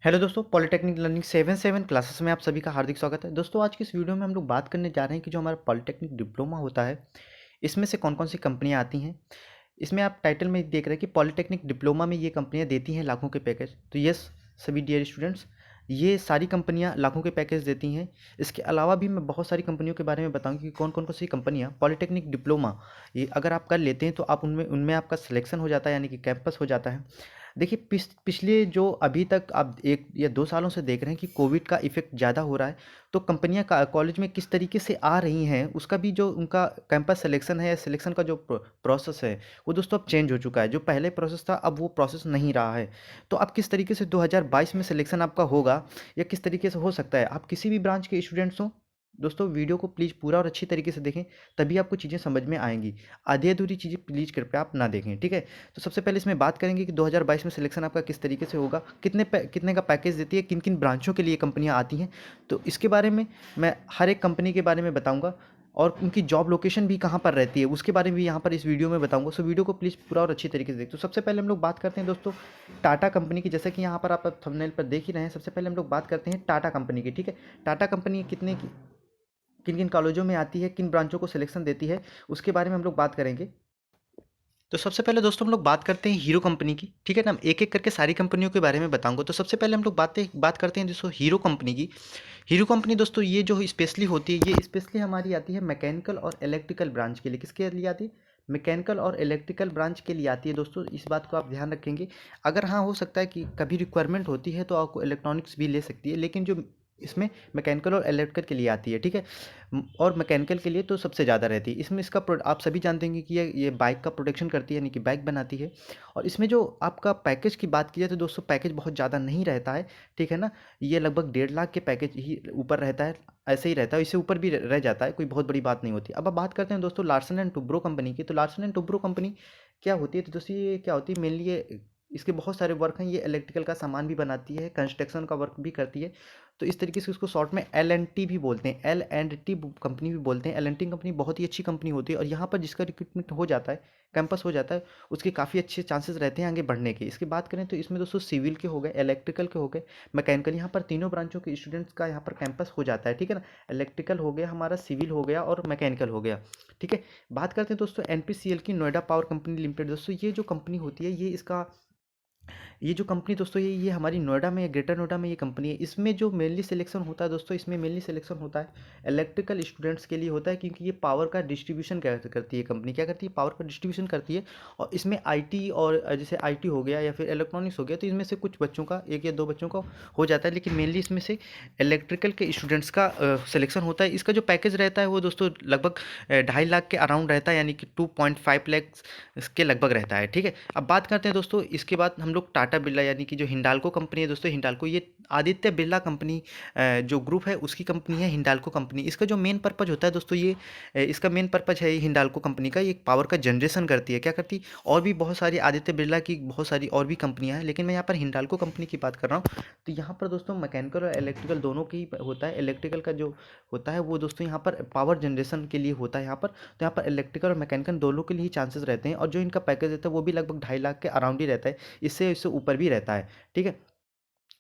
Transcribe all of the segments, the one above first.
Hello दोस्तों, polytechnic learning 77 classes में आप सभी का हार्दिक स्वागत है। दोस्तों, आज की इस वीडियो में हम लोग बात करने जा रहे हैं कि जो हमारा पॉलिटेक्निक डिप्लोमा होता है, इसमें से कौन कौन सी कंपनियां आती हैं। इसमें आप टाइटल में देख रहे हैं कि पॉलिटेक्निक डिप्लोमा में ये कंपनियां देती हैं लाखों के पैकेज। तो यस सभी डियर स्टूडेंट्स, ये सारी कंपनियां लाखों के पैकेज देती हैं। इसके अलावा भी मैं बहुत सारी कंपनियों के बारे में बताऊंगी कि कौन कौन कौन सी कंपनियां पॉलिटेक्निक डिप्लोमा ये अगर आप कर लेते हैं तो आप उनमें उनमें आपका सिलेक्शन हो जाता है, यानी कि कैंपस हो जाता है। देखिए, पिछले जो अभी तक आप 1 या 2 सालों से देख रहे हैं कि कोविड का इफ़ेक्ट ज़्यादा हो रहा है, तो कंपनियाँ का कॉलेज में किस तरीके से आ रही हैं, उसका भी जो उनका कैंपस सिलेक्शन है या सिलेक्शन का जो प्रोसेस है, वो दोस्तों अब चेंज हो चुका है। जो पहले प्रोसेस था, अब वो प्रोसेस नहीं रहा है। तो अब किस तरीके से 2022 में सिलेक्शन आपका होगा या किस तरीके से हो सकता है, आप किसी भी ब्रांच के स्टूडेंट्स हों, दोस्तों वीडियो को प्लीज़ पूरा और अच्छी तरीके से देखें, तभी आपको चीज़ें समझ में आएँगी। आधी-अधूरी चीज़ें प्लीज़ कृपया आप ना देखें, ठीक है? तो सबसे पहले इसमें बात करेंगे कि 2022 में सिलेक्शन आपका किस तरीके से होगा, कितने का पैकेज देती है, किन किन ब्रांचों के लिए कंपनियां आती हैं। तो इसके बारे में मैं हर एक कंपनी के बारे में बताऊंगा, और उनकी जॉब लोकेशन भी कहाँ पर रहती है उसके बारे में भी यहाँ पर इस वीडियो में बताऊंगा। सो वीडियो को प्लीज़ पूरा और अच्छी तरीके से देख। तो सबसे पहले हम लोग बात करते हैं दोस्तों टाटा कंपनी की। जैसे कि यहाँ पर आप थंबनेल पर देख ही रहे हैं, सबसे पहले हम लोग बात करते हैं टाटा कंपनी की, ठीक है। टाटा कंपनी कितने की किन किन कॉलेजों में आती है, किन ब्रांचों को सिलेक्शन देती है, उसके बारे में हम लोग बात करेंगे। तो सबसे पहले दोस्तों हम लोग बात करते हैं हीरो कंपनी की, ठीक है ना। एक एक करके सारी कंपनियों के बारे में बताऊंगा। तो सबसे पहले हम लोग बात करते हैं दोस्तों हीरो कंपनी की। हीरो कंपनी दोस्तों ये जो स्पेशली होती है, ये स्पेशली हमारी आती है मैकेनिकल और इलेक्ट्रिकल ब्रांच के लिए। किसके लिए आती है? मैकेनिकल और इलेक्ट्रिकल ब्रांच के लिए आती है दोस्तों। इस बात को आप ध्यान रखेंगे। अगर हाँ, हो सकता है कि कभी रिक्वायरमेंट होती है तो आपको इलेक्ट्रॉनिक्स भी ले सकती है, लेकिन जो इसमें मैकेनिकल और इलेक्ट्रिकल के लिए आती है, ठीक है। और मैकेनिकल के लिए तो सबसे ज़्यादा रहती है। इसमें इसका आप सभी जानते हैं कि ये बाइक का प्रोटेक्शन करती है, यानी कि बाइक बनाती है। और इसमें जो आपका पैकेज की बात की जाए तो दोस्तों पैकेज बहुत ज़्यादा नहीं रहता है, ठीक है ना। ये लगभग 1.5 लाख के पैकेज ही ऊपर रहता है, ऐसे ही रहता है। इससे ऊपर भी रह जाता है, कोई बहुत बड़ी बात नहीं होती। अब बात करते हैं दोस्तों लार्सन एंड टुब्रो कंपनी की। तो लार्सन एंड टुब्रो कंपनी क्या होती है? तो दोस्तों ये क्या होती है, मेनली ये इसके बहुत सारे वर्क हैं। ये इलेक्ट्रिकल का सामान भी बनाती है, कंस्ट्रक्शन का वर्क भी करती है। तो इस तरीके से उसको शॉर्ट में एल एंड टी भी बोलते हैं, एल एंड टी कंपनी भी बोलते हैं। एल एंड टी कंपनी बहुत ही अच्छी कंपनी होती है, और यहाँ पर जिसका रिक्रूटमेंट हो जाता है, कैंपस हो जाता है, उसके काफ़ी अच्छे चांसेस रहते हैं आगे बढ़ने के। इसकी बात करें तो इसमें दोस्तों सिविल के हो गए, इलेक्ट्रिकल के हो गए, मैकेनिकल, यहाँ पर तीनों ब्रांचों के स्टूडेंट्स का यहाँ पर कैंपस हो जाता है, ठीक है ना। इलेक्ट्रिकल हो गया हमारा, सिविल हो गया और मैकेनिकल हो गया, ठीक है। बात करते हैं दोस्तों एनपीसीएल की, नोएडा पावर कंपनी लिमिटेड। दोस्तों ये जो कंपनी होती है, ये जो कंपनी दोस्तों ये हमारी नोएडा में, ग्रेटर नोएडा में ये कंपनी है। इसमें जो मेनली सिलेक्शन होता है दोस्तों, इसमें मेनली सिलेक्शन होता है इलेक्ट्रिकल स्टूडेंट्स के लिए होता है, क्योंकि ये पावर का डिस्ट्रीब्यूशन करती है। कंपनी क्या करती है? पावर का डिस्ट्रीब्यूशन करती है। और इसमें आईटी, और जैसे आईटी हो गया या फिर इलेक्ट्रॉनिक्स हो गया, तो इनमें से कुछ बच्चों का, 1 या 2 बच्चों का हो जाता है, लेकिन मेनली इसमें से इलेक्ट्रिकल के स्टूडेंट्स का सिलेक्शन होता है। इसका जो पैकेज रहता है वो दोस्तों लगभग 2.5 लाख के अराउंड रहता है, यानी कि 2.5 लाख इसके लगभग रहता है, ठीक है। अब बात करते हैं दोस्तों, इसके बाद हम लोग टाटा बिरला, यानी कि जो हिंडाल्को कंपनी है दोस्तों, हिंडाल्को ये आदित्य बिरला कंपनी जो ग्रुप है उसकी कंपनी है हिंडाल्को कंपनी। इसका जो मेन पर्पज होता है दोस्तों, ये इसका मेन पर्पज है हिंडाल्को कंपनी का, ये पावर का जनरेशन करती है। क्या करती? और भी बहुत सारी आदित्य बिरला की बहुत सारी और भी कंपनियां हैं, लेकिन मैं यहाँ पर हिंडाल्को कंपनी की बात कर रहा हूँ। तो यहाँ पर दोस्तों मैकेनिकल और इलेक्ट्रिकल दोनों की ही होता है। इलेक्ट्रिकल का जो होता है वो दोस्तों यहाँ पर पावर जनरेशन के लिए होता है यहाँ पर। तो यहाँ पर इलेक्ट्रिकल और मैकेनिकल दोनों के लिए ही चांसेस रहते हैं, और जो इनका पैकेज रहता है वो भी लगभग 2.5 लाख के अराउंड ही रहता है, इससे ऊपर भी रहता है, ठीक है।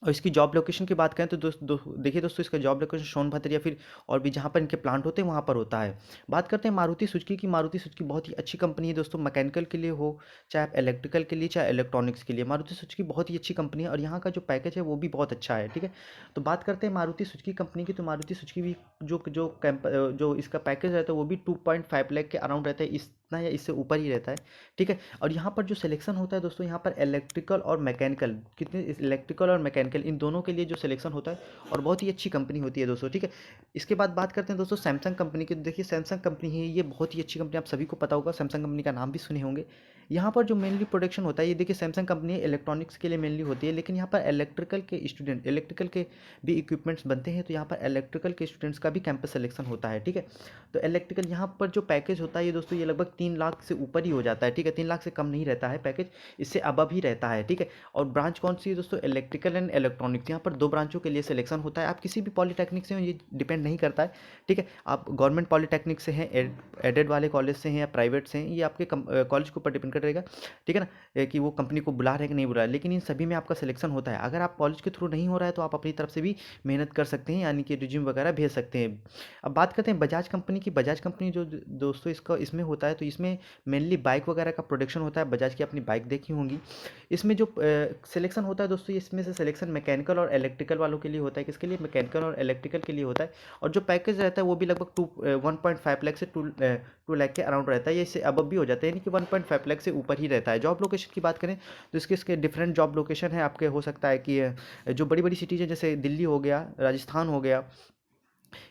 और इसकी जॉब लोकेशन की बात करें तो देखिए दोस्तों, इसका जॉब लोकेशन सोनभद्र या फिर और भी जहाँ पर इनके प्लांट होते हैं वहाँ पर होता है। बात करते हैं मारुति सुजुकी की। मारुति सुजुकी बहुत ही अच्छी कंपनी है दोस्तों, मैकेनिकल के लिए हो, चाहे आप इलेक्ट्रिकल के लिए, चाहे इलेक्ट्रॉनिक्स के लिए। मारुति सुजुकी बहुत ही अच्छी कंपनी है, और यहाँ का जो पैकेज है वो भी बहुत अच्छा है, ठीक है। तो बात करते हैं मारुति सुजुकी कंपनी की। तो मारुति सुजुकी भी जो इसका पैकेज रहता है वो भी 2.5 लाख के अराउंड रहता है, इतना या इससे ऊपर ही रहता है, ठीक है। और यहाँ पर जो सिलेक्शन होता है दोस्तों, यहाँ पर इलेक्ट्रिकल और मैकेनिकल, कितने इलेक्ट्रिकल और मैकेनिकल इन दोनों के लिए जो सिलेक्शन होता है, और बहुत ही अच्छी कंपनी होती है दोस्तों, ठीक है। इसके बाद बात करते हैं दोस्तों सैमसंग कंपनी की। देखिए सैमसंग कंपनी है, ये बहुत ही अच्छी कंपनी, आप सभी को पता होगा, सैमसंग कंपनी का नाम भी सुने होंगे। यहाँ पर जो मेनली प्रोडक्शन होता है, ये देखिए सैमसंग कंपनी इलेक्ट्रॉनिक्स के लिए मेनली होती है, लेकिन यहाँ पर इलेक्ट्रिकल के भी इक्विपमेंट्स बनते हैं, तो यहाँ पर इलेक्ट्रिकल के स्टूडेंट्स का भी कैंपस सिलेक्शन होता है, ठीक है। तो इलेक्ट्रिकल यहाँ पर जो पैकेज होता है ये दोस्तों, ये लगभग 3 लाख से ऊपर ही हो जाता है, ठीक है, 3 लाख से कम नहीं रहता है पैकेज, इससे अबव ही रहता है, ठीक है। और ब्रांच कौन सी है दोस्तों? Electrical and electronics. यहाँ पर 2 ब्रांचों के लिए सिलेक्शन होता है। आप किसी भी पॉलीटेक्निक से हो, ये डिपेंड नहीं करता है, ठीक है। आप गवर्नमेंट पॉलीटेक्निक से हैं, एडेड वाले कॉलेज से हैं या प्राइवेट से हैं, ये आपके कॉलेज के ऊपर डिपेंड करेगा, ठीक है ना, कि वो कंपनी को बुला रहे हैं कि नहीं बुला रहे, लेकिन इन सभी में आपका सिलेक्शन होता है। अगर आप कॉलेज के थ्रू नहीं हो रहा है तो आप अपनी तरफ से भी मेहनत कर सकते हैं, यानी कि रिज्यूम वगैरह भेज सकते हैं। अब बात करते हैं बजाज कंपनी की। बजाज कंपनी जो दोस्तों इसका इसमें होता है, तो इसमें मेनली बाइक वगैरह का प्रोडक्शन होता है। बजाज की अपनी बाइक देखी होंगी। इसमें जो सिलेक्शन होता है दोस्तों, इसमें से सिलेक्शन मैकेनिकल और इलेक्ट्रिकल वालों के लिए होता है। किसके लिए? मैकेनिकल और इलेक्ट्रिकल के लिए होता है। और जो पैकेज रहता है वो भी लगभग 1.5 लाख से 2 लाख के अराउंड रहता है। ये इससे अबव भी हो जाता है, यानी कि 1.5 लाख से ऊपर ही रहता है। जॉब लोकेशन की बात करें तो इसके इसके डिफरेंट जॉब लोकेशन है आपके। हो सकता है कि जो बड़ी बड़ी सिटीज़ है, जैसे दिल्ली हो गया, राजस्थान हो गया,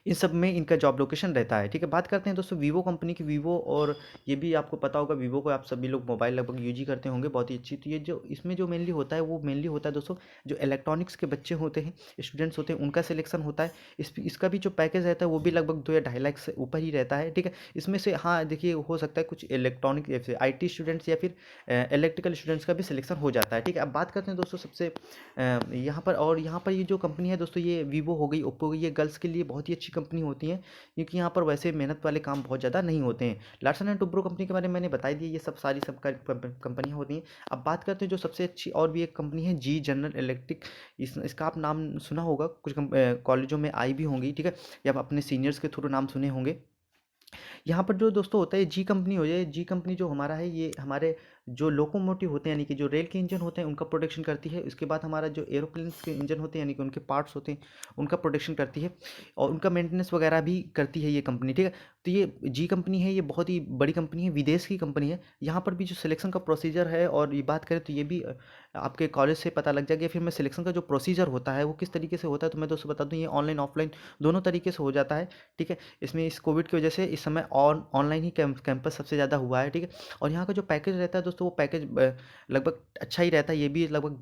इन सब में इनका जॉब लोकेशन रहता है, ठीक है। बात करते हैं दोस्तों वीवो कंपनी की। वीवो, और ये भी आपको पता होगा, वीवो को आप सभी लोग मोबाइल लगभग यूज ही करते होंगे, बहुत ही अच्छी। तो ये जो इसमें जो मेनली होता है वो मेनली होता है दोस्तों, जो इलेक्ट्रॉनिक्स के बच्चे होते हैं, स्टूडेंट्स होते हैं, उनका सिलेक्शन होता है। इसका भी जो पैकेज रहता है वो भी लगभग 2 या 2.5 लाख से ऊपर ही रहता है, ठीक है। इसमें से हाँ देखिए, हो सकता है कुछ इलेक्ट्रॉनिक जैसे IT स्टूडेंट्स या फिर इलेक्ट्रिकल स्टूडेंट्स का भी सिलेक्शन हो जाता है, ठीक है। अब बात करते हैं दोस्तों सबसे यहाँ पर, और यहाँ पर ये जो कंपनी है दोस्तों, ये वीवो हो गई, ओप्पो हो गई, ये गर्ल्स के लिए बहुत ही अच्छी कंपनी होती है, क्योंकि यहाँ पर वैसे मेहनत वाले काम बहुत ज़्यादा नहीं होते हैं। लार्सन एंड टुब्रो कंपनी के बारे में मैंने बता दिया, ये सब सारी सब कंपनियाँ होती हैं। अब बात करते हैं जो सबसे अच्छी और भी एक कंपनी है, जी जनरल इलेक्ट्रिक। इसका आप नाम सुना होगा, कुछ कॉलेजों में आई भी होंगी, ठीक है, या आप अपने सीनियर्स के थ्रू नाम सुने होंगे। यहाँ पर जो दोस्तों होता है, जी कंपनी हो जाए, जी कंपनी जो हमारा है, ये हमारे जो लोकोमोटिव होते हैं, यानी कि जो रेल के इंजन होते हैं, उनका प्रोडक्शन करती है। इसके बाद हमारा जो एरोप्लेन्स के इंजन होते हैं, यानी कि उनके पार्ट्स होते हैं, उनका प्रोडक्शन करती है, और उनका मेंटेनेंस वगैरह भी करती है ये कंपनी, ठीक है। तो ये जी कंपनी है, ये बहुत ही बड़ी कंपनी है, विदेश की कंपनी है। यहाँ पर भी जो सिलेक्शन का प्रोसीजर है, और ये बात करें तो ये भी आपके कॉलेज से पता लग जाएगा। फिर मैं सिलेक्शन का जो प्रोसीजर होता है वो किस तरीके से होता है, तो मैं दोस्तों बता दूँ, ये ऑनलाइन ऑफलाइन दोनों तरीके से हो जाता है, ठीक है। इसमें इस कोविड की वजह से इस समय ऑनलाइन ही कैंपस सबसे ज़्यादा हुआ है, ठीक है। और यहाँ का जो पैकेज रहता है दोस्तों, वो पैकेज लगभग अच्छा ही रहता है। ये भी लगभग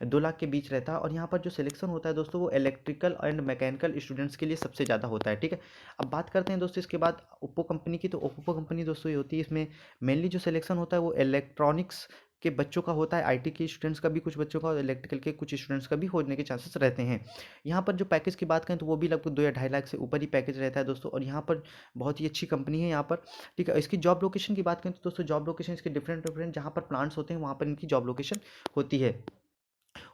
2 लाख के बीच रहता है। और यहाँ पर जो सिलेक्शन होता है दोस्तों, वो इलेक्ट्रिकल एंड मैकेनिकल स्टूडेंट्स के लिए सबसे ज़्यादा होता है, ठीक है। अब बात करते हैं दोस्तों इसके बाद ओप्पो कंपनी की। तो ओप्पो कंपनी दोस्तों ये होती है, इसमें मेनली जो सिलेक्शन होता है वो इलेक्ट्रॉनिक्स के बच्चों का होता है। IT के स्टूडेंट्स का भी कुछ बच्चों का, और इलेक्ट्रिकल के कुछ स्टूडेंट्स का भी होने के चांसेस रहते हैं। यहाँ पर जो पैकेज की बात करें तो वो भी लगभग 2 या 2.5 लाख से ऊपर ही पैकेज रहता है दोस्तों। और यहाँ पर बहुत ही अच्छी कंपनी है यहाँ पर, ठीक है। इसकी जॉब लोकेशन की बात करें तो दोस्तों, जॉब लोकेशन इसके डिफरेंट डिफरेंट जहाँ पर प्लांट्स होते हैं वहाँ पर इनकी जॉब लोकेशन होती है।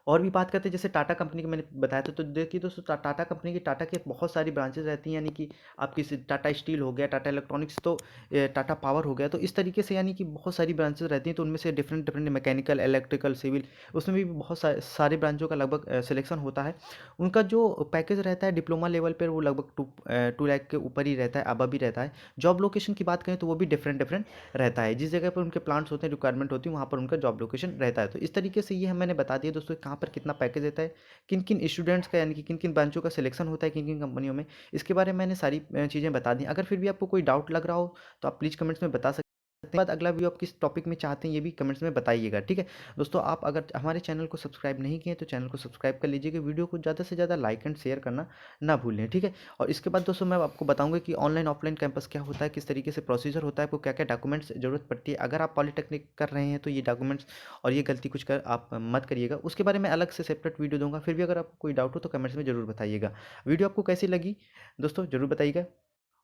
और भी बात करते हैं जैसे टाटा कंपनी का मैंने बताया था, तो देखिए दोस्तों, टाटा कंपनी की, टाटा के बहुत सारी ब्रांचेस रहती हैं, यानी कि आपकी टाटा स्टील हो गया, टाटा इलेक्ट्रॉनिक्स, तो टाटा पावर हो गया, तो इस तरीके से यानी कि बहुत सारी ब्रांचेस रहती हैं। तो उनमें से different different mechanical, electrical, civil, उसमें भी बहुत सारे ब्रांचों का लगभग सिलेक्शन होता है। उनका जो पैकेज रहता है डिप्लोमा लेवल पर, वो लगभग 2 लाख के ऊपर ही रहता है, अबव भी रहता है। जॉब लोकेशन की बात करें तो वो भी डिफरेंट डिफरेंट रहता है, जिस जगह पर उनके प्लांट्स होते हैं, रिक्वायरमेंट होती है, वहाँ पर उनका जॉब लोकेशन रहता है। तो इस तरीके से ये मैंने बता दिया दोस्तों, कहाँ पर कितना पैकेज देता है, किन किन स्टूडेंट्स का, यानी कि किन किन ब्रांचों का सिलेक्शन होता है किन किन कंपनियों में। इसके बारे में मैंने सारी चीज़ें बता दी। अगर फिर भी आपको कोई डाउट लग रहा हो तो आप प्लीज़ कमेंट्स में बता सकते हैं। बाद अगला वीडियो आप किस टॉपिक में चाहते हैं ये भी कमेंट्स में बताइएगा, ठीक है दोस्तों। आप अगर हमारे चैनल को सब्सक्राइब नहीं किए तो चैनल को सब्सक्राइब कर लीजिएगा। वीडियो को ज़्यादा से ज़्यादा लाइक एंड शेयर करना ना भूलें, ठीक है। और इसके बाद दोस्तों मैं आपको बताऊंगा कि ऑनलाइन ऑफलाइन कैंपस क्या होता है, किस तरीके से प्रोसीजर होता है, आपको क्या क्या डॉक्यूमेंट्स ज़रूरत पड़ती है। अगर आप पॉलीटेक्निक कर रहे हैं तो ये डॉक्यूमेंट्स और ये गलती कुछ कर आप मत करिएगा, उसके बारे में अलग से सेपरेट वीडियो दूंगा। फिर भी अगर आपको कोई डाउट हो तो कमेंट्स में ज़रूर बताइएगा। वीडियो आपको कैसी लगी दोस्तों ज़रूर बताइएगा,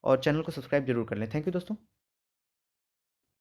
और चैनल को सब्सक्राइब जरूर कर लें। थैंक यू दोस्तों।